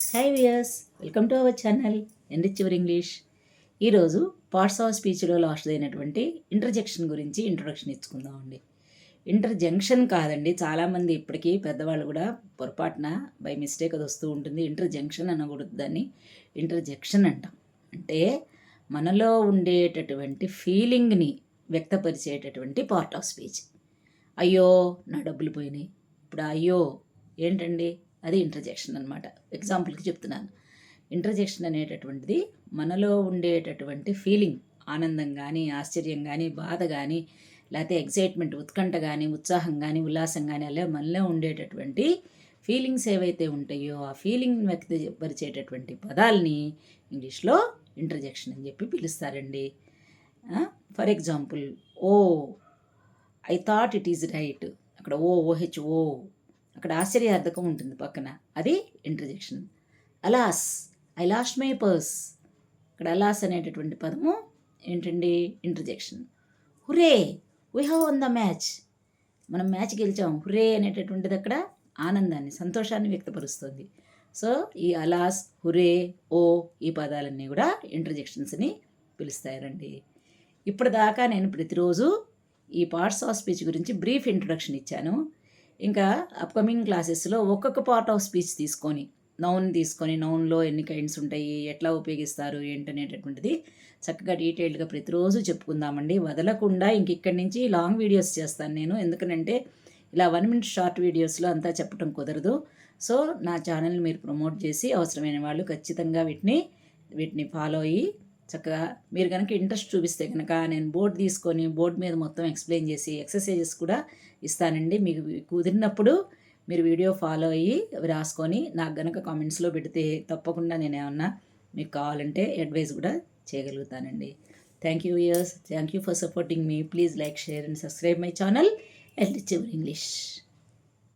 Hi viewers, welcome to our channel enrich your English. ఈరోజు parts of స్పీచ్లో last అయినటువంటి interjection గురించి introduction ఇచ్చుకుందామండి. ఇంటర్జంక్షన్ కాదండి, చాలామంది ఇప్పటికీ పెద్దవాళ్ళు కూడా పొరపాటున బై మిస్టేక్ అది వస్తూ ఉంటుంది. ఇంటర్జంక్షన్ అనకూడదు, దాన్ని ఇంటర్జెక్షన్ అంటాం. అంటే మనలో ఉండేటటువంటి ఫీలింగ్ని వ్యక్తపరిచేటటువంటి పార్ట్ ఆఫ్ స్పీచ్. అయ్యో నా డబ్బులు పోయినాయి, ఇప్పుడు అయ్యో ఏంటండి, అది ఇంటర్జెక్షన్ అనమాట. ఎగ్జాంపుల్కి చెప్తున్నాను. ఇంటర్జెక్షన్ అనేటటువంటిది మనలో ఉండేటటువంటి ఫీలింగ్, ఆనందం కానీ, ఆశ్చర్యం కానీ, బాధ కానీ, లేకపోతే ఎగ్జైట్మెంట్, ఉత్కంఠ కానీ, ఉత్సాహం కానీ, ఉల్లాసం కానీ, అలా మనలో ఉండేటటువంటి ఫీలింగ్స్ ఏవైతే ఉంటాయో ఆ ఫీలింగ్ వ్యక్తపరిచేటటువంటి పదాలని ఇంగ్లీష్లో ఇంటర్జెక్షన్ అని చెప్పి పిలుస్తారండి. For example, O I thought it is right, అక్కడ ఓహెచ్ఓ, అక్కడ ఆశ్చర్యార్థకం ఉంటుంది పక్కన, అది interjection. Alas I lost my purse, అక్కడ అలాస్ అనేటటువంటి పదము ఏంటండి, interjection. Hurray we have won the match, మనం మ్యాచ్ గెలిచాం, హురే అనేటటువంటిది అక్కడ ఆనందాన్ని, సంతోషాన్ని వ్యక్తపరుస్తుంది. సో ఈ అలాస్, హురే, ఓ ఈ పదాలన్నీ కూడా ఇంటర్జెక్షన్స్ని పిలుస్తారండి. ఇప్పటిదాకా నేను ప్రతిరోజు ఈ పార్ట్స్ ఆఫ్ స్పీచ్ గురించి బ్రీఫ్ ఇంట్రొడక్షన్ ఇచ్చాను. ఇంకా అప్కమింగ్ క్లాసెస్లో ఒక్కొక్క పార్ట్ ఆఫ్ స్పీచ్ తీసుకొని, నౌన్లో ఎన్ని కైండ్స్ ఉంటాయి, ఎట్లా ఉపయోగిస్తారు ఏంటనేటటువంటిది చక్కగా డీటెయిల్డ్గా ప్రతిరోజు చెప్పుకుందామండి. వదలకుండా ఇక్కడి నుంచి లాంగ్ వీడియోస్ చేస్తాను నేను, ఎందుకనంటే ఇలా 1 minute షార్ట్ వీడియోస్లో అంతా చెప్పడం కుదరదు. సో నా ఛానల్ని మీరు ప్రమోట్ చేసి అవసరమైన వాళ్ళు ఖచ్చితంగా వీటిని ఫాలో అయ్యి చక్కగా మీరు కనుక ఇంట్రెస్ట్ చూపిస్తే కనుక నేను బోర్డు తీసుకొని బోర్డు మీద మొత్తం ఎక్స్ప్లెయిన్ చేసి ఎక్సర్సైజెస్ కూడా ఇస్తానండి. మీకు కుదిరినప్పుడు మీరు వీడియో ఫాలో అయ్యి రాసుకొని నాకు కనుక కామెంట్స్లో పెడితే తప్పకుండా నేను ఏమన్నా మీకు కావాలంటే అడ్వైస్ కూడా చేయగలుగుతానండి. Thank you viewers, thank you for supporting me. Please like, share and subscribe my channel enrich your English.